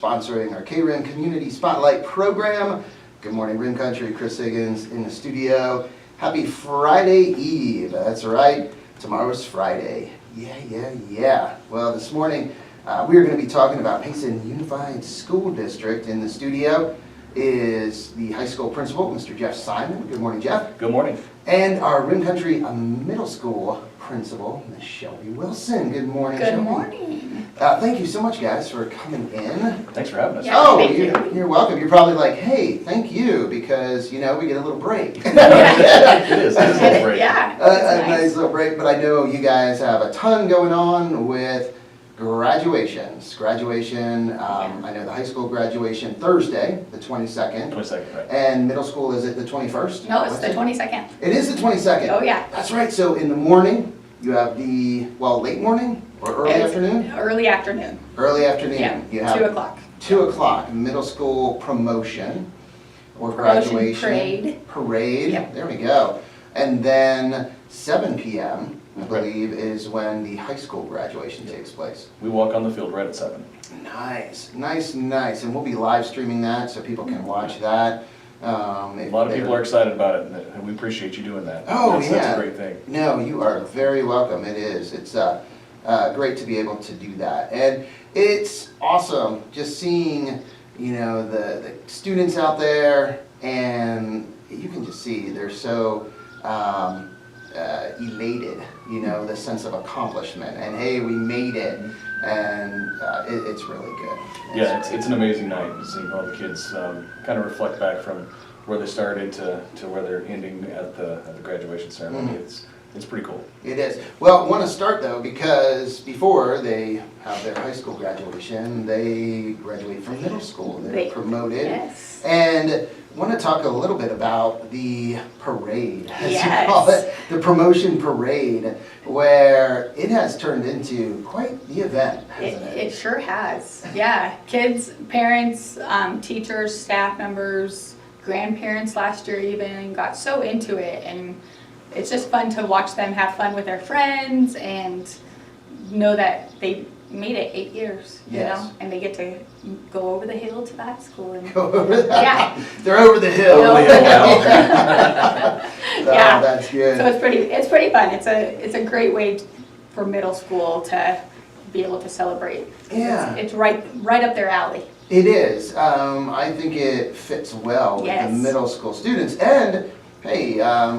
Sponsoring our KRIM Community Spotlight program. Good morning, Rim Country. Chris Higgins in the studio. Happy Friday Eve. That's right. Tomorrow's Friday. Yeah. Well, this morning we are going to be talking about Payson Unified School District. In the studio is the high school principal, Mr. Jeff Simon. Good morning, Jeff. Good morning. And our Rim Country Middle School principal, Ms. Shelby Wilson. Good morning, Good Shelby. morning. Thank you so much, guys, for coming in. Thanks for having us. Yeah. Oh, thank you're welcome. You're probably like, hey, thank you, because, you know, we get a little break. It is. It's a little break. Yeah, A nice little break, but I know you guys have a ton going on with graduations. I know the high school graduation Thursday, the 22nd. 22nd, right. And middle school, is it the 21st? No, it's the 22nd. It is the 22nd. Oh, yeah. That's right. So in the morning, you have the, late morning or early afternoon? Early afternoon. Early afternoon. Yeah, You have 2 o'clock. 2 o'clock, middle school promotion or Promotion graduation. Parade. Yep. There we go. And then 7 p.m., I believe, is when the high school graduation takes place. We walk on the field right at 7. Nice. And we'll be live streaming that so people can watch that. A lot of people are excited about it, and we appreciate you doing that. Oh, That's a great thing. No, you are very welcome. It is. It's great to be able to do that. And it's awesome just seeing, you know, the students out there, and you can just see they're so elated, you know, the sense of accomplishment. And hey, we made it. And it's really good. It's an amazing night, seeing all the kids kind of reflect back from where they started to where they're ending at the graduation ceremony. Mm-hmm. It's pretty cool. It is. Well, I want to start though, because before they have their high school graduation, they graduate from middle school. They're promoted. Yes. And I want to talk a little bit about the parade, as Yes. you call it, the promotion parade, where it has turned into quite the event, hasn't it? It sure has. Yeah. Kids, parents, teachers, staff members, grandparents last year even got so into it, and it's just fun to watch them have fun with their friends and know that they made it 8 years, you Yes. know, and they get to go over the hill to that school. And Go over that. Yeah. They're over the hill. Over the hill now. Yeah. That's good. So it's pretty fun. It's a great way for middle school to be able to celebrate. Yeah. It's right up their alley. It is. I think it fits well with Yes. the middle school students. And hey,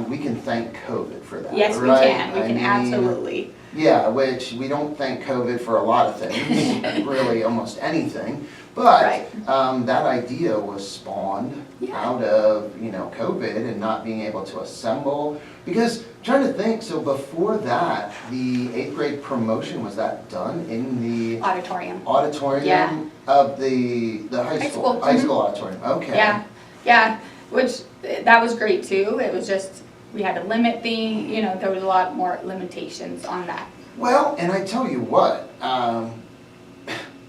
we can thank COVID for that. Yes, right? we can. We I can mean, absolutely. Yeah, which we don't thank COVID for a lot of things, really almost anything. But Right. that idea was spawned out of, you know, COVID and not being able to assemble. Because I'm trying to think, so before that, the 8th grade promotion, was that done in the Auditorium. auditorium Yeah. of the high school? school. High Mhm. school auditorium, okay. Yeah, which that was great too. It was just, we had to limit there was a lot more limitations on that. Well, and I tell you what,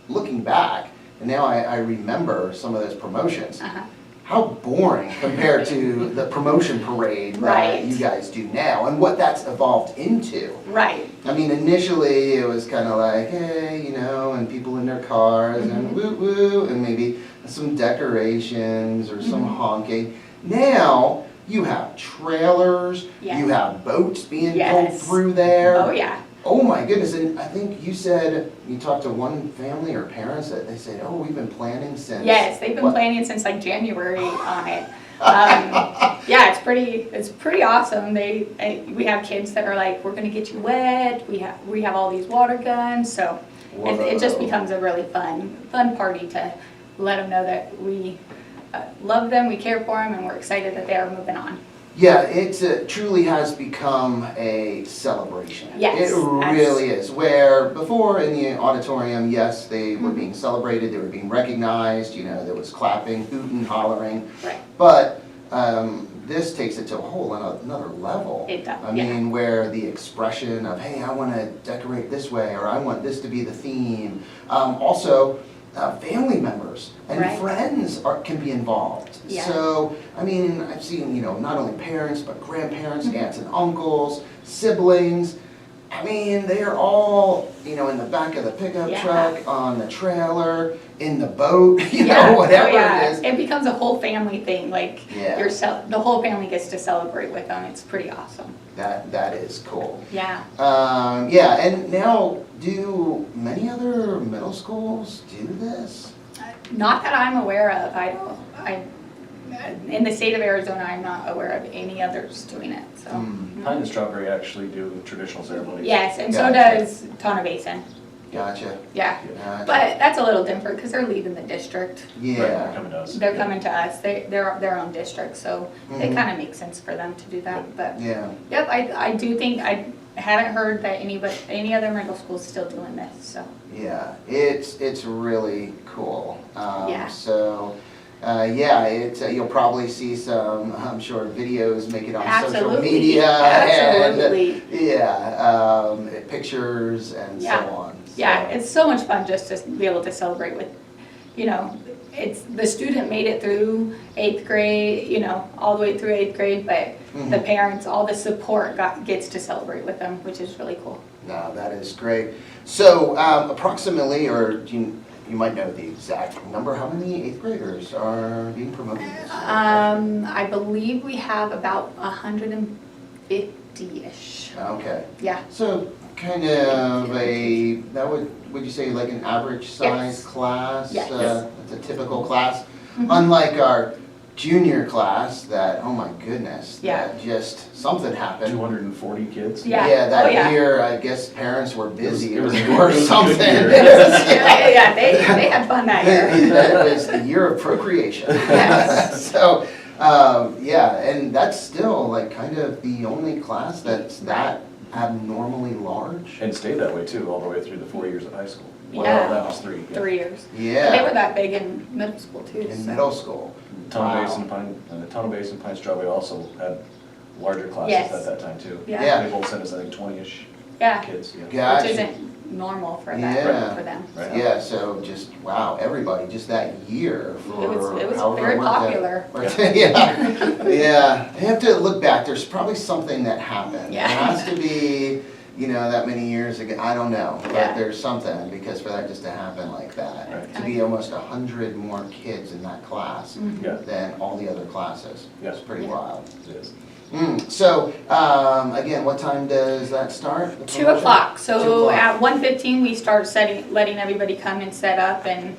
looking back, and now I remember some of those promotions, Uh-huh. how boring compared to the promotion parade that Right. you guys do now and what that's evolved into. Right. I mean, initially it was kind of like, hey, you know, and people in their cars and woo woo, and maybe some decorations or some honking. Now you have trailers, Yes. you have boats being pulled Yes. through there. Oh, yeah. Oh my goodness, and I think you said, you talked to one family or parents that they said, oh, we've been planning since. Yes, they've been what? planning since like January on it. Yeah, it's pretty awesome. We have kids that are like, we're gonna get you wet. We have all these water guns, so it just Whoa. becomes a really fun party to let them know that we love them, we care for them, and we're excited that they are moving on. Yeah, it truly has become a celebration. Yes, It really is. Where before in the auditorium, yes, they were being celebrated, they were being recognized, you know, there was clapping, hooting, hollering. Right. But this takes it to a whole another level. It does, I mean, where the expression of, hey, I want to decorate this way, or I want this to be the theme. Also, family members and Right. friends can be involved. Yeah. So, I mean, I've seen, you know, not only parents, but grandparents, aunts and uncles, siblings. I mean, they are all, you know, in the back of the pickup Yeah. truck, on the trailer, in the boat, you Yeah. know, whatever Oh, yeah. it is. It becomes a whole family thing, like, Yeah. the whole family gets to celebrate with them, it's pretty awesome. That is cool. Yeah. Yeah, and now, do many other middle schools do this? Not that I'm aware of, in the state of Arizona, I'm not aware of any others doing it, so. Hmm. Pine and Strawberry actually do traditional ceremonies. Yes, and so Gotcha. does Tonto Basin, Gotcha. yeah. Gotcha. But that's a little different, because they're leaving the district. Right, they're Yeah. coming to us. They're coming to us, they're their own district, so it Mhm. kind of makes sense for them to do that, but. Yeah. Yep, I do think, I haven't heard that any other middle school's still doing this, so. Yeah, it's really cool. Yeah. So, yeah, you'll probably see some, I'm sure, videos make it on social Absolutely, media. absolutely. And, yeah, pictures and so Yeah. on. Yeah, So, it's so much fun just to be able to celebrate with, you know, the student made it through 8th grade, you know, all the way through 8th grade, but the Mhm. parents, all the support gets to celebrate with them, which is really cool. No, that is great. So, approximately, or you might know the exact number, how many 8th graders are being promoted this year? I believe we have about 150-ish. Okay. Yeah, So kind of would you say like an average size Yes. class? Yes. It's a typical class, Mhm. unlike our junior class that, oh my goodness, Yeah. that just, something happened. 240 kids. Yeah. Yeah, that Oh, yeah. year, I guess parents were busy It was- or it was a good something. year. yeah, they had fun that year. That was the year of procreation. Yes. So, yeah, and that's still like kind of the only class that's that abnormally large. And stayed that way too, all the way through the 4 years of high school. Well, Yeah. that was 3. yeah. 3 years. Yeah. They were that big in middle school too. In so. middle school. Tonto Wow. Basin, Tonto Basin, Pine Strawberry also had larger classes Yes. at that time too. Yeah. Yeah. They both sent us, I think, 20-ish Yeah, kids, yeah. Gotcha. which isn't normal for Yeah. that, for them. Right. Yeah, so just, wow, everybody, just that year for It was however very it worked out. popular. Yeah, yeah. I have to look back, there's probably something that happened. Yeah. It has to be, you know, that many years ago, I don't know, but Yeah. there's something, because for that just to happen like that, Right. to be almost 100 more kids in that class Mhm. Yeah, than all the other classes. Yes. It's pretty Yeah. wild. it is. So, again, what time does that start? the 2 promotion? o'clock, 2 so o'clock. at 1:15, we start letting everybody come and set up, and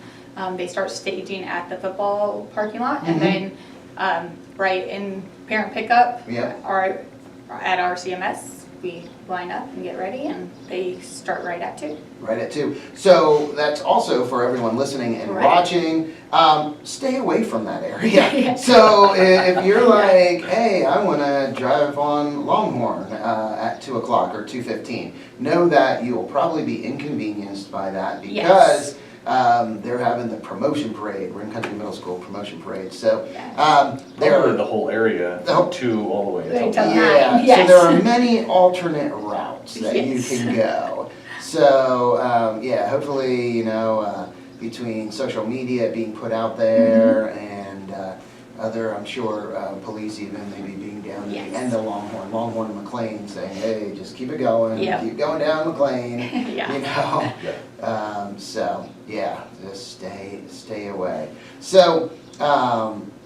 they start staging at the football parking lot, and Mhm. then right in parent pickup, Yep. or at our CMS, we line up and get ready, and they start right at 2. Right at 2. So that's also for everyone listening and Right. watching, stay away from that area. Yeah. So if you're like, hey, I want to drive on Longhorn at 2 o'clock or 2:15, know that you will probably be inconvenienced by that because they're having the promotion parade, Rim Country Middle School promotion parade. So They're there the whole area, The whole- from 2 all the way Right until. till yeah, 9, so yes. there are many alternate routes that Yes. you can go. So, yeah, hopefully, you know, between social media being put out there and other, I'm sure, police even maybe being down at Yes. the end of Longhorn and McLean saying, hey, just keep it going, Yep. keep going down McLean, Yeah. you know? Yeah. So, yeah, just stay away. So,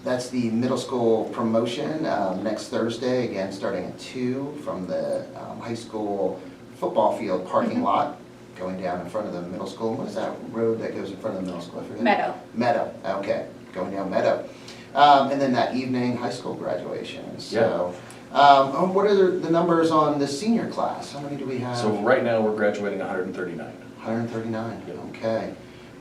that's the middle school promotion, next Thursday, again, starting at 2 from the high school football field parking lot, going down in front of the middle school. What is that road that goes in front of the middle school? I forget. Meadow. Meadow, okay, going down Meadow. And then that evening, high school graduation. So, what are the numbers on the senior class? How many do we have? So right now, we're graduating 139. 139, Yep. okay.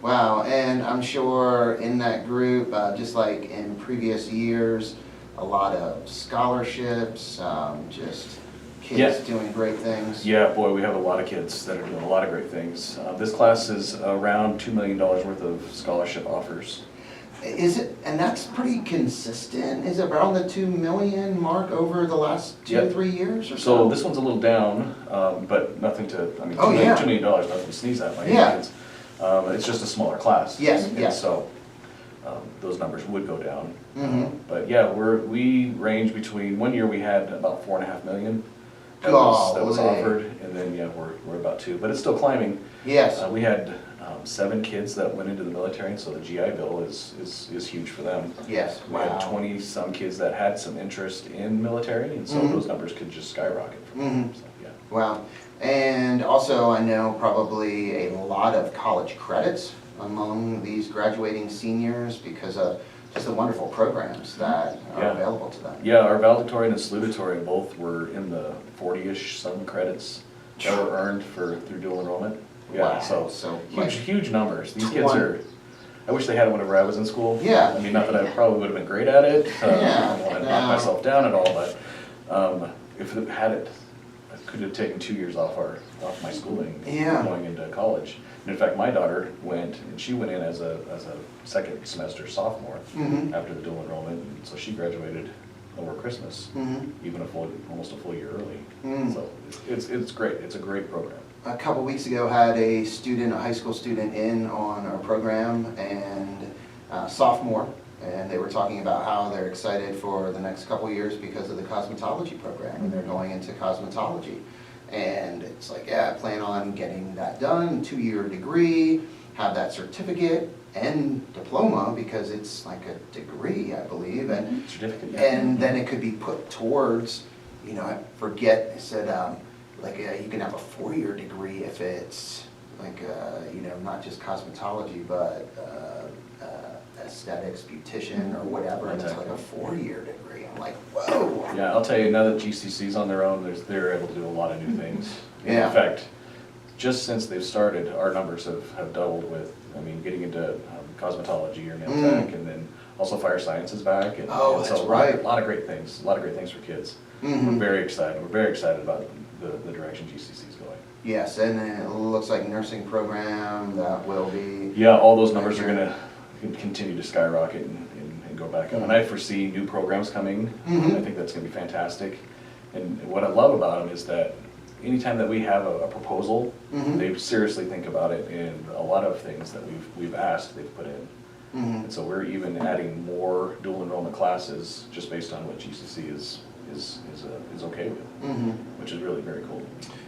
Wow, and I'm sure in that group, just like in previous years, a lot of scholarships, just kids Yeah. doing great things. Yeah, boy, we have a lot of kids that are doing a lot of great things. This class is around $2 million worth of scholarship offers. Is it, and that's pretty consistent, is it around the 2 million mark over the last 2 Yep. 3 years or So so? this one's a little down, but nothing to, I mean, Oh, yeah. $2 million, nothing to sneeze at by any Yeah. means. It's just a smaller class. Yes, And yes. so those numbers would go down. Mhm. But yeah, we range between, one year we had about 4.5 million was Golly. offered, and then, yeah, we're about 2, but it's still climbing. Yes. We had 7 kids that went into the military, and so the GI Bill is huge for them. Yes. We had Wow. 20-some kids that had some interest in military, and so Mhm. those numbers could just skyrocket from there, Mhm. so, yeah. Wow. And also, I know probably a lot of college credits among these graduating seniors because of just the wonderful programs that are Yeah. available to them. Yeah, our valedictorian and salutatorian both were in the 40-ish some credits that were earned through dual enrollment. Yeah, Wow. so So huge numbers. These kids 20. are, I wish they had it whenever I was in school. Yeah. I mean, not that I probably would have been great at it, Yeah, I don't want to knock no. myself down at all, but if it had it, I could have taken 2 years off my schooling Yeah. going into college. And in fact, my daughter went, and she went in as a second semester sophomore Mhm. after the dual enrollment, and so she graduated over Christmas, Mhm. even almost a full year early. Mm. So it's great. It's a great program. A couple weeks ago, had a high school student in on our program, and sophomore, and they were talking about how they're excited for the next couple years because of the cosmetology program, and they're going into cosmetology. And it's like, yeah, I plan on getting that done, 2-year degree, have that certificate and diploma, because it's like a degree, I believe, and Certificate. Yeah. and then it could be put towards, I forget, I said, you can have a 4-year degree if it's like, not just cosmetology, but aesthetics, beautician, or whatever, and it's like a 4-year degree. I'm like, whoa. Yeah, I'll tell you, now that GCC's on their own, they're able to do a lot of new things. Yeah. In fact, just since they've started, our numbers have doubled with, getting into cosmetology or nail tech, and then also fire science is back. And, Oh, and that's so right. A lot of great things for kids. Mhm. We're very excited. We're very excited about the direction GCC is going. Yes, and it looks like nursing program that will be. Yeah, all those numbers are gonna continue to skyrocket and go back up. And I foresee new programs coming. Mhm. I think that's gonna be fantastic. And what I love about them is that anytime that we have a proposal, Mhm. they seriously think about it, and a lot of things that we've asked, they've put in. Mhm. And so we're even adding more dual enrollment classes just based on what GCC is okay with, Mhm. which is really very cool.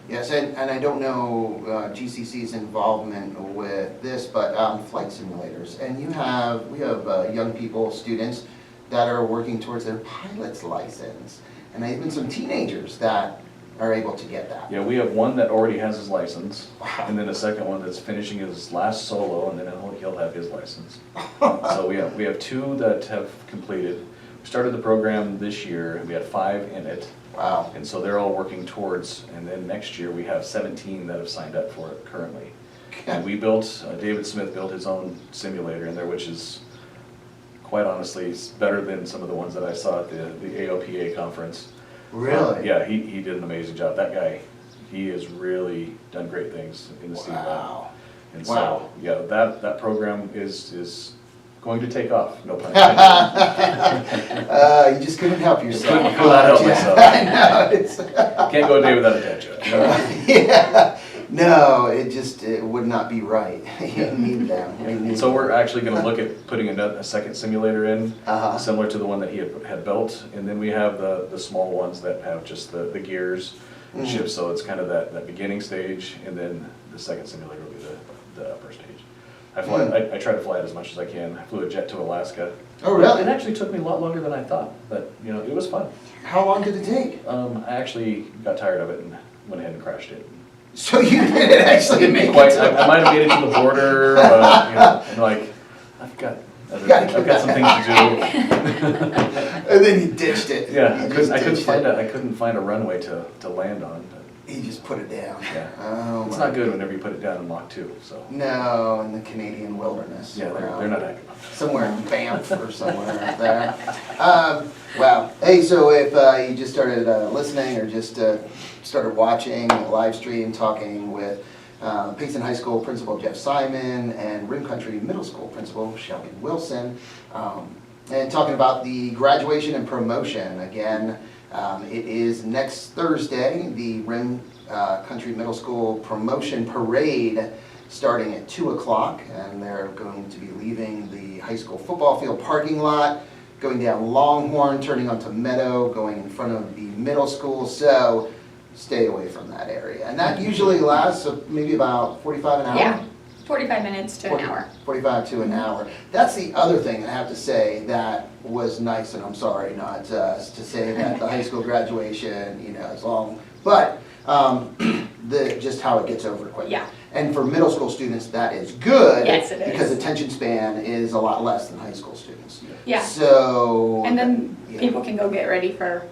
Yes, and I don't know GCC's involvement with this, but flight simulators. And we have young people, students, that are working towards their pilot's license. And even some teenagers that are able to get that. Yeah, we have one that already has his license, Wow. and then a second one that's finishing his last solo, and then he'll have his license. So we have 2 that have completed. We started the program this year, and we had 5 in it. Wow. And so they're all working towards, and then next year we have 17 that have signed up for it currently. And we built, David Smith built his own simulator in there, which is quite honestly better than some of the ones that I saw at the AOPA conference. Really? Yeah, he did an amazing job. That guy, he has really done great things in the STEAM lab. Wow. And Wow. so, yeah, that program is going to take off, no pun intended. You just couldn't help yourself. Could not help myself. I know, it's. Can't go a day without a dad joke. Yeah, no, it would not be right. You need them. We need So we're them. actually gonna look at putting a second simulator in, Uh-huh. similar to the one that he had built. And then we have the small ones that have just the gears and Mhm. ships, so it's kind of that beginning stage, and then the second simulator will be the upper stage. I try to fly it as much as I can. I flew a jet to Alaska. Oh, really? It actually took me a lot longer than I thought, but it was fun. How long did it take? I actually got tired of it and went ahead and crashed it. So you didn't actually make Quite, it I might have made it to the border, but I'm like, I've got some things to And then you ditched it. do. Yeah, You just I couldn't ditched find it. I couldn't find a runway to land on. But You just put it down. Yeah. Oh, it's my not good whenever you put it down in Mach 2. So No, in the Canadian wilderness. yeah, they're not happy about that. Somewhere in Banff or somewhere up there. Wow. Hey, so if you just started listening or just started watching the live stream, talking with Payson High School Principal Jeff Simon and Rim Country Middle School Principal Shelby Wilson, and talking about the graduation and promotion. Again, it is next Thursday, the Rim Country Middle School Promotion Parade, starting at 2 o'clock, and they're going to be leaving the high school football field parking lot, going down Longhorn, turning onto Meadow, going in front of the middle school. So stay away from that area. And that usually lasts maybe about 45 an hour? Yeah, 45 minutes to an hour. 45 to an hour. That's the other thing I have to say that was nice, and I'm sorry not to say that the high school graduation, is long, but just how it gets over quick. Yeah. And for middle school students, that is good. Yes, it is. Because attention span is a lot less than high school students. Yeah. So. And then yeah. people can go get ready for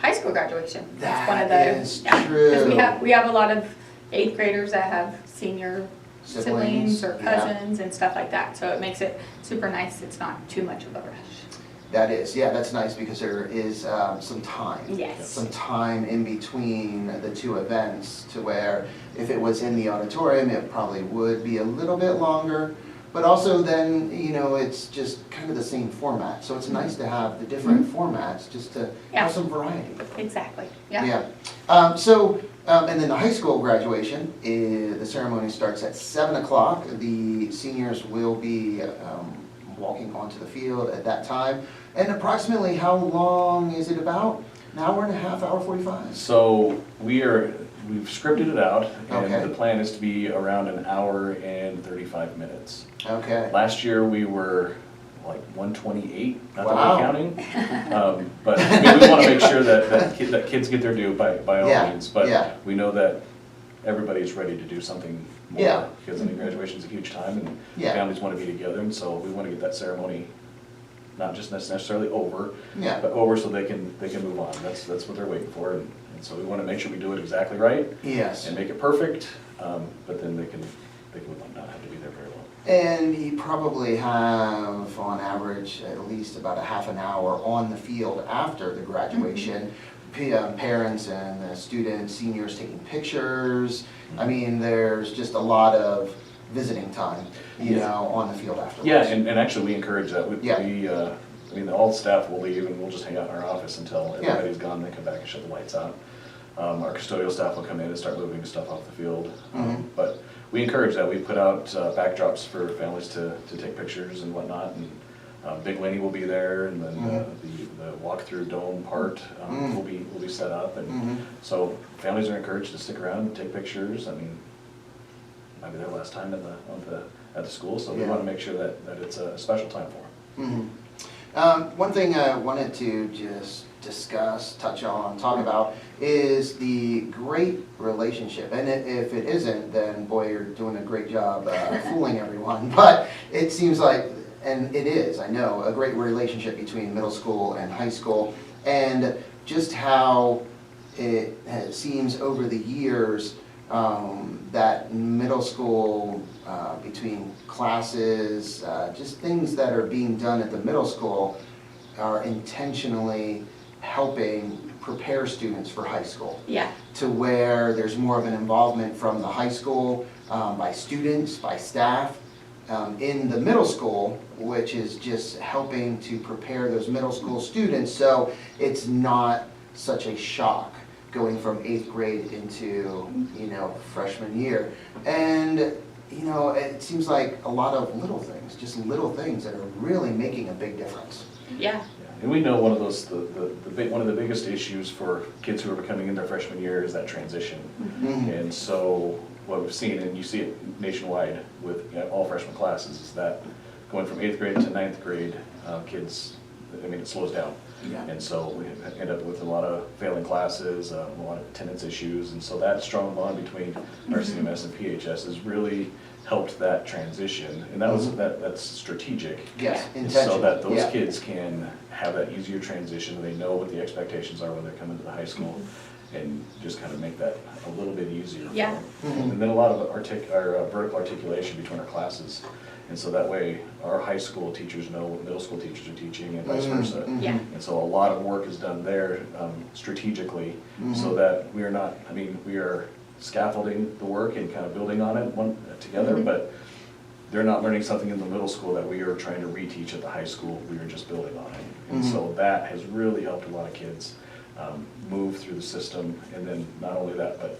high school graduation. That's one of the. That is Because true. we have a lot of 8th graders that have senior siblings or yeah. cousins and stuff like that. So it makes it super nice. It's not too much of a rush. That is, yeah, that's nice because there is some time. Yes. Some time in between the two events to where if it was in the auditorium, it probably would be a little bit longer. But also then, it's just kind of the same format. So it's nice to have the different formats just to have some variety. Exactly, yeah. Yeah. And then the high school graduation, the ceremony starts at 7 o'clock. The seniors will be walking onto the field at that time. And approximately how long is it about? An hour and a half, hour 45? So we've scripted it out, and Okay. the plan is to be around an hour and 35 minutes. Okay. Last year, we were like 128, not that Wow. we're counting. But we want to make sure that kids get their due by all Yeah, means. But yeah. we know that everybody's ready to do something more. Yeah. Because I mean, graduation's a huge time, and Yeah. families want to be together, and so we want to get that ceremony not just necessarily over, Yeah. but over so they can move on. That's what they're waiting for, and so we want to make sure we do it exactly right Yes. and make it perfect. But then they can move on, not have to be there very long. And you probably have, on average, at least about a half an hour on the field after the graduation. Parents and students, seniors taking pictures. I mean, there's just a lot of visiting time, on the field afterwards. Yeah, and actually we encourage that. Yeah. All the staff will leave and we'll just hang out in our office until everybody's gone, they come back and shut the lights out. Our custodial staff will come in and start moving stuff off the field. But we encourage that. We put out backdrops for families to take pictures and whatnot. And Big Lenny will be there, and then the walk-through dome part will be set up. And so families are encouraged to stick around and take pictures. I mean, might be their last time at the school, so we want to make sure that it's a special time for them. One thing I wanted to just touch on, talk about, is the great relationship. And if it isn't, then boy, you're doing a great job fooling everyone. But it seems like, and it is, I know, a great relationship between middle school and high school. And just how it seems over the years that middle school, between classes, just things that are being done at the middle school are intentionally helping prepare students for high school. Yeah. To where there's more of an involvement from the high school, by students, by staff, in the middle school, which is just helping to prepare those middle school students so it's not such a shock going from 8th grade into, freshman year. And, it seems like a lot of little things, just little things that are really making a big difference. Yeah. And we know one of those, one of the biggest issues for kids who are coming in their freshman year is that transition. And so what we've seen, and you see it nationwide with all freshman classes, is that going from 8th grade to 9th grade, kids, it slows down. Yeah. And so we end up with a lot of failing classes, a lot of attendance issues, and so that strong bond between our CMS and PHS has really helped that transition, and that's strategic. Yes, And intentional. so that those Yeah. kids can have that easier transition, they know what the expectations are when they're coming to the high school, and just kind of make that a little bit easier for Yeah. them. And then a lot of our vertical articulation between our classes. And so that way, our high school teachers know what middle school teachers are teaching and vice versa. Yeah. And so a lot of work is done there strategically, so that we are scaffolding the work and kind of building on it together, but they're not learning something in the middle school that we are trying to reteach at the high school, we are just building on it. And so that has really helped a lot of kids move through the system, and then not only that, but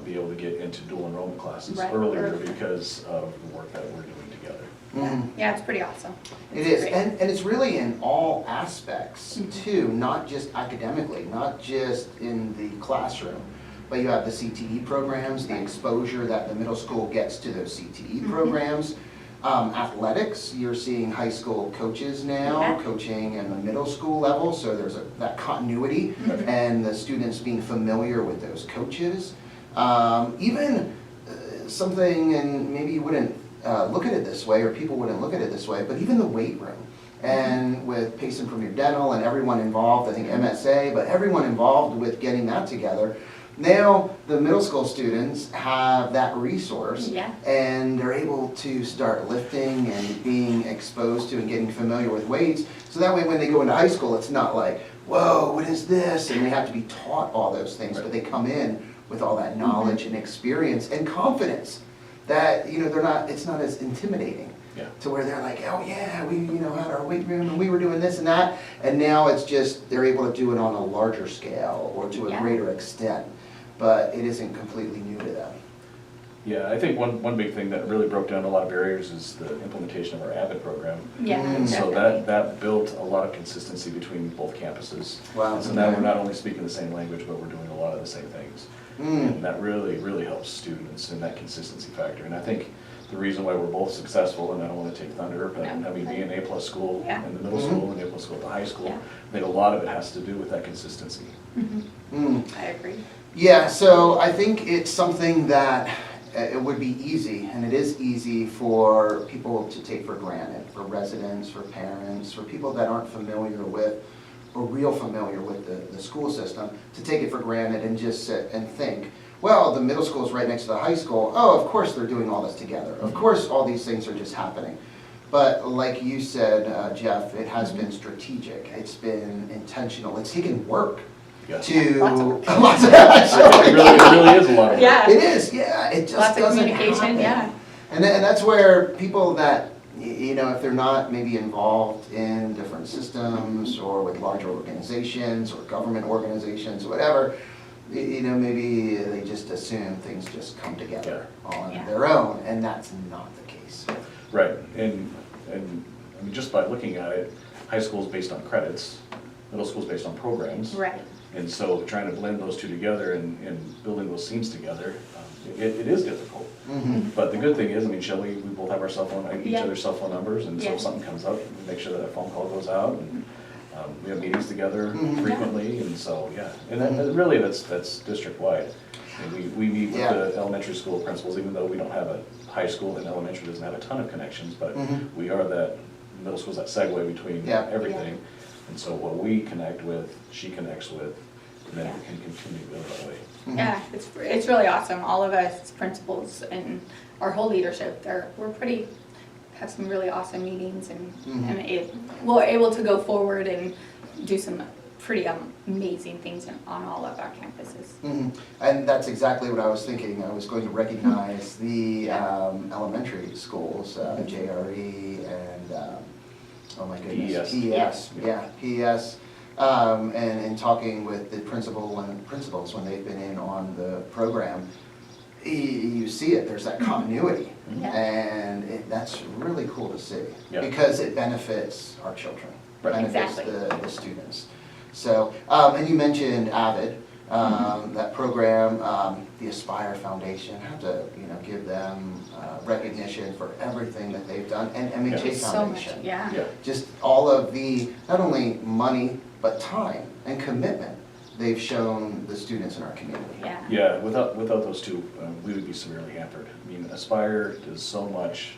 be able to get into dual enrollment classes Right. earlier because of the work that we're doing together. Yeah, it's pretty awesome. It It's is, great. and it's really in all aspects too, not just academically, not just in the classroom, but you have the CTE programs, the exposure that the middle school gets to those CTE programs. Athletics, you're seeing high school coaches now Yeah. coaching in the middle school level, so there's that continuity and the students being familiar with those coaches. Even something, and maybe you wouldn't look at it this way, or people wouldn't look at it this way, but even the weight room. And with Payson Premier Dental and everyone involved, I think MSA, but everyone involved with getting that together, now the middle school students have that resource. Yeah. And they're able to start lifting and being exposed to and getting familiar with weights. So that way when they go into high school, it's not like, whoa, what is this? And they have to be taught all those things, but they come in with all that knowledge and experience and confidence that, it's not as intimidating. Yeah. To where they're like, oh yeah, we had our weight room and we were doing this and that. And now it's just, they're able to do it on a larger scale or to a Yeah. greater extent. But it isn't completely new to them. Yeah, I think one big thing that really broke down a lot of barriers is the implementation of our AVID program. Yeah, And so definitely. that built a lot of consistency between both campuses. Wow. And so now we're not only speaking the same language, but we're doing a lot of the same things. And that really, really helps students in that consistency factor. And I think the reason why we're both successful, and I don't want to take thunder, but No. having being an A+ school Yeah. in the middle school and A+ school at the high school, Yeah. I think a lot of it has to do with that consistency. I agree. Yeah, so I think it's something that it would be easy, and it is easy for people to take for granted, for residents, for parents, for people that aren't familiar with, or real familiar with the school system, to take it for granted and just sit and think, well, the middle school is right next to the high school. Oh, of course they're doing all this together. Of course all these things are just happening. But like you said, Jeff, it has been strategic. It's been intentional. It's taken work Yeah. to Lots of work. lots of It really is a lot of work. Yeah. It is, yeah. It just Lots of doesn't communication, happen. yeah. And that's where people that, if they're not maybe involved in different systems or with larger organizations or government organizations or whatever, maybe they just assume things just come together on Yeah. their own, and that's not the case. Right, and I mean, just by looking at it, high school is based on credits, middle school is based on programs. Right. And so trying to blend those two together and building those teams together, it is difficult. But the good thing is, I mean, Shelley, we both have our each Yeah. other's cell phone numbers, and so Yeah. if something comes up, we make sure that a phone call goes out, and we have meetings together frequently, and so, yeah. And then really, that's district-wide. And we meet with Yeah. the elementary school principals, even though we don't have a high school, and elementary doesn't have a ton of connections, but we are that, middle school's that segue between Yeah. everything. And so what we connect with, she connects with, and then Yeah. we can continue to build that way. Yeah, it's really awesome. All of us principals and our whole leadership, have some really awesome meetings and we're able to go forward and do some pretty amazing things on all of our campuses. And that's exactly what I was thinking. I was going to recognize the elementary schools, JRE and, oh my goodness, PES. PES. And talking with the principals when they've been in on the program, you see it, there's that continuity. Yeah. And that's really cool to see. Yeah. Because it benefits our children, Right. benefits Exactly. the students. So, and you mentioned AVID, that program, the Aspire Foundation, I have to, give them recognition for everything that they've done, and MHA So much, Foundation. yeah. Yeah, Just all of the, not only money, but time and commitment they've shown the students in our community. Yeah. yeah, without those two, we would be severely hampered. I mean, Aspire does so much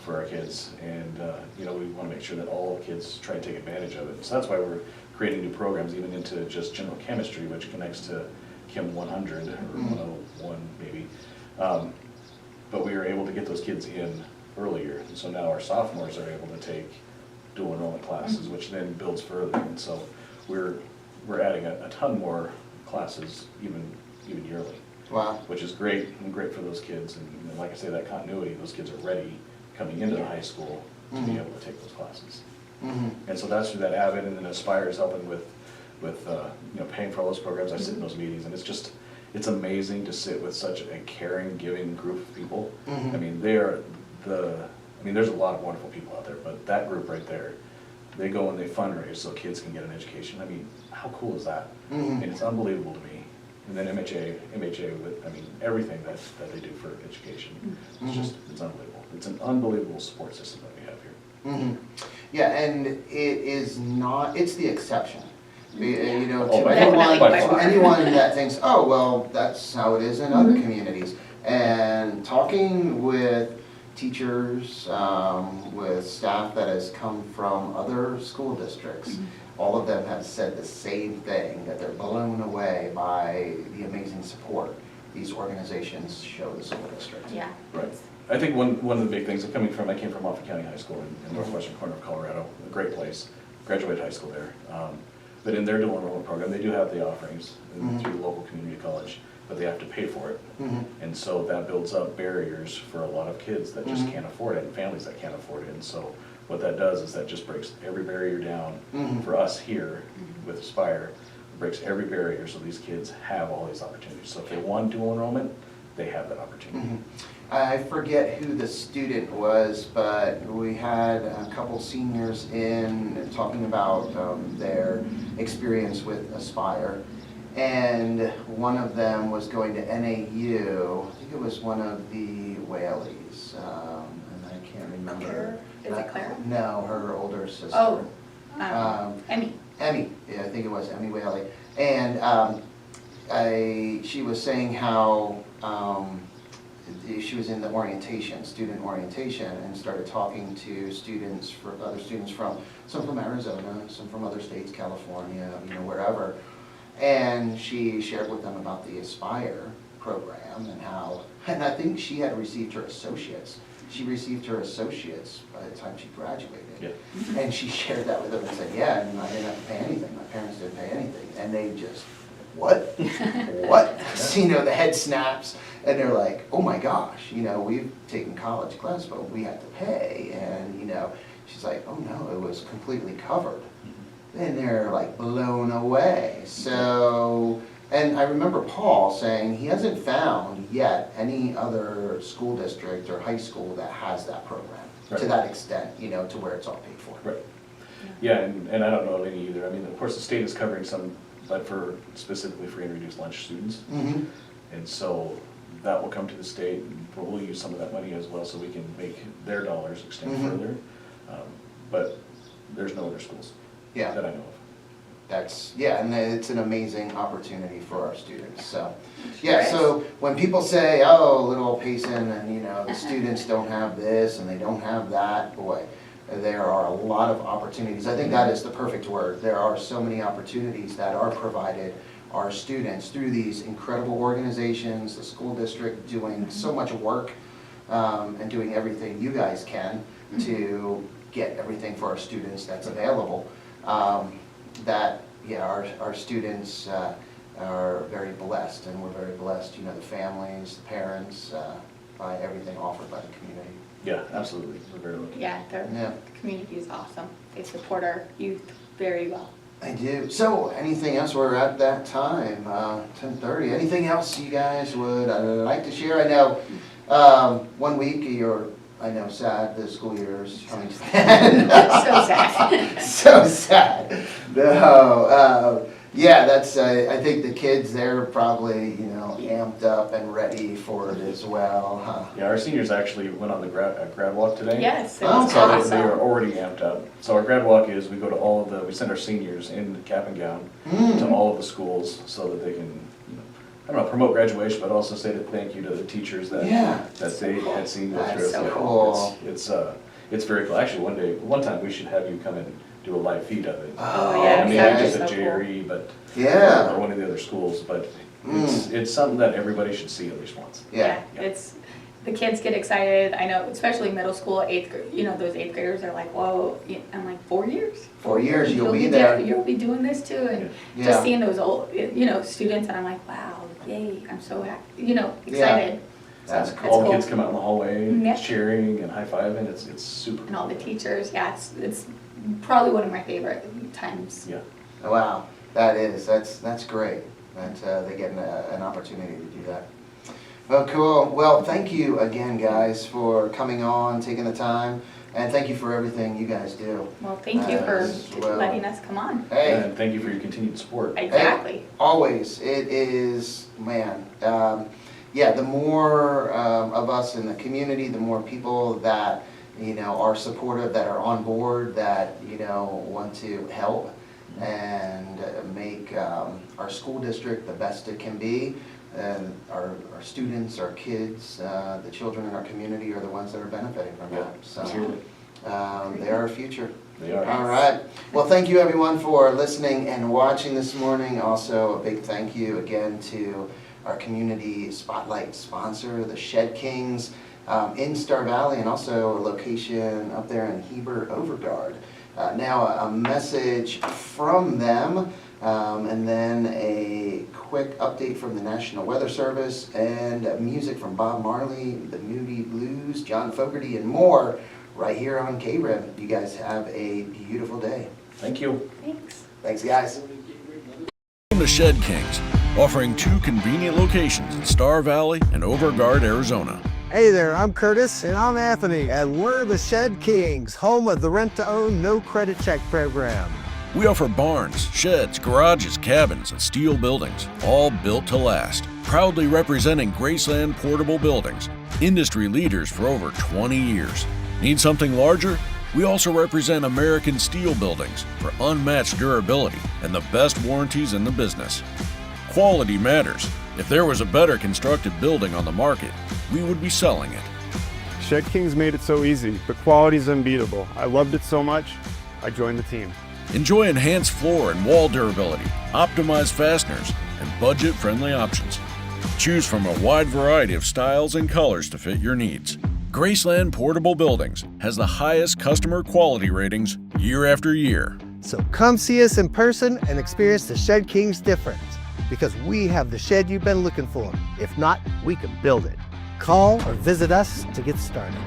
for our kids, and, we want to make sure that all kids try to take advantage of it. So that's why we're creating new programs, even into just general chemistry, which connects to Chem 100 or 101 maybe. But we were able to get those kids in earlier, and so now our sophomores are able to take dual enrollment classes, which then builds further, and so we're adding a ton more classes even yearly, Wow. which is great, and great for those kids, and like I say, that continuity, those kids are ready coming into the high school to be able to take those classes. And so that's through that AVID, and then Aspire is helping with paying for all those programs. I sit in those meetings, and it's amazing to sit with such a caring, giving group of people. I mean, they are the I mean, there's a lot of wonderful people out there, but that group right there, they go and they fundraise so kids can get an education. I mean, how cool is that? Mhm. And it's unbelievable to me. And then MHA with, I mean, everything that they do for education, it's just, it's unbelievable. It's an unbelievable support system that we have here. Mhm. Yeah, and it is not, it's the exception. You know, Oh, to by anyone, far. to anyone that thinks, oh, well, that's how it is in other communities. And talking with teachers, with staff that has come from other school districts, all of them have said the same thing, that they're blown away by the amazing support these organizations show the school district. Yeah. Right. I think one of the big things, I came from Moffett County High School in northwestern corner of Colorado, a great place, graduated high school there. But in their dual enrollment program, they do have the offerings through the local community college, but they have to pay for it. And so that builds up barriers for a lot of kids that just can't afford it, and families that can't afford it. And so what that does is that just breaks every barrier down for us here with Aspire. It breaks every barrier so these kids have all these opportunities. So if they want dual enrollment, they have that opportunity. I forget who the student was, but we had a couple seniors in talking about their experience with Aspire. And one of them was going to NAU, I think it was one of the Whaleys, and I can't remember. Claire? Is it Claire? No, her older sister. Oh, Emmy, yeah, I think it was Emmy Whaley. And she was saying how she was in the orientation, student orientation, and started talking to students, other students from, some from Arizona, some from other states, California, you know, wherever. And she shared with them about the Aspire program and how, and I think she had received her associates. She received her associates by the time she graduated. Yeah. And she shared that with them and said, yeah, and I didn't have to pay anything. My parents didn't pay anything. And they just, what? What? So, you know, the head snaps and they're like, oh my gosh, you know, we've taken college class, but we have to pay. And, you know, she's like, oh no, it was completely covered. And they're like blown away. So, and I remember Paul saying he hasn't found yet any other school district or high school that has that program to that extent, you know, to where it's all paid for. Right. Yeah, and I don't know of any either. I mean, of course, the state is covering some, but specifically for free and reduced lunch students. And so that will come to the state, and we'll use some of that money as well so we can make their dollars extend further. But there's no other schools that I know of. That's, yeah, and it's an amazing opportunity for our students, so. Yeah, so when people say, oh, little Payson, and you know, the students don't have this and they don't have that, boy, there are a lot of opportunities. I think that is the perfect word. There are so many opportunities that are provided our students through these incredible organizations, the school district doing so much work and doing everything you guys can to get everything for our students that's available. That, yeah, our students are very blessed, and we're very blessed, you know, the families, the parents, by everything offered by the community. Yeah, absolutely. We're very lucky. Yeah, the community is awesome. They support our youth very well. I do. So, anything else? We're at that time, 10:30. Anything else you guys would like to share? I know 1 week you're, I know, sad the school year is coming to an end. So sad. So sad. No, yeah, that's, I think the kids, they're probably, you know, amped up and ready for it as well, huh? Yeah, our seniors actually went on the grad walk today. Yes, it Oh, was so awesome. They are already amped up. So our grad walk is, we go to we send our seniors in cap and gown to all of the schools so that they can, you know, I don't know, promote graduation, but also say thank you to the teachers that they had seen go through. That's so cool. It's very cool. Actually, one time we should have you come and do a live feed of it. Oh, yeah, I mean, that'd not be just so at cool. Jerry, but Yeah. or one of the other schools, but it's something that everybody should see at least once. Yeah. It's, the kids get excited. I know, especially middle school, 8th grade, you know, those 8th graders are like, whoa, I'm like, 4 years? 4 years, you'll be there. You'll be doing this too, and Yeah. just seeing those old, you know, students, and I'm like, wow, yay, I'm so happy, you know, excited. That's So, cool. All it's kids come out in the hallway Yeah. cheering and high-fiving. It's super And all the cool. teachers, yeah, it's probably one of my favorite times. Yeah. Wow, that's great. That they get an opportunity to do that. Well, cool. Well, thank you again, guys, for coming on, taking the time, and thank you for everything you guys do. Well, thank you for As well. letting us come on. Hey, And thank you for your continued support. Exactly. always. It is, man. Yeah, the more of us in the community, the more people that, are supportive, that are on board, that, want to help and make our school district the best it can be. And our students, our kids, the children in our community are the ones that are benefiting from that. So Absolutely. they are our future. They are. All right. Well, thank you everyone for listening and watching this morning. Also, a big thank you again to our community spotlight sponsor, the Shed Kings in Star Valley, and also a location up there in Heber Overguard. Now, a message from them, and then a quick update from the National Weather Service, and music from Bob Marley, the Moody Blues, John Fogerty, and more right here on KRIM. You guys have a beautiful day. Thank you. Thanks. Thanks, guys. Welcome to Shed Kings, offering 2 convenient locations in Star Valley and Overguard, Arizona. Hey there, I'm Curtis. And I'm Anthony. And we're the Shed Kings, home of the rent-to-own, no-credit check program. We offer barns, sheds, garages, cabins, and steel buildings, all built to last. Proudly representing Graceland Portable Buildings, industry leaders for over 20 years. Need something larger? We also represent American Steel Buildings for unmatched durability and the best warranties in the business. Quality matters. If there was a better constructed building on the market, we would be selling it. Shed Kings made it so easy, but quality's unbeatable. I loved it so much, I joined the team. Enjoy enhanced floor and wall durability, optimized fasteners, and budget-friendly options. Choose from a wide variety of styles and colors to fit your needs. Graceland Portable Buildings has the highest customer quality ratings year after year. So come see us in person and experience the Shed Kings difference, because we have the shed you've been looking for. If not, we can build it. Call or visit us to get started.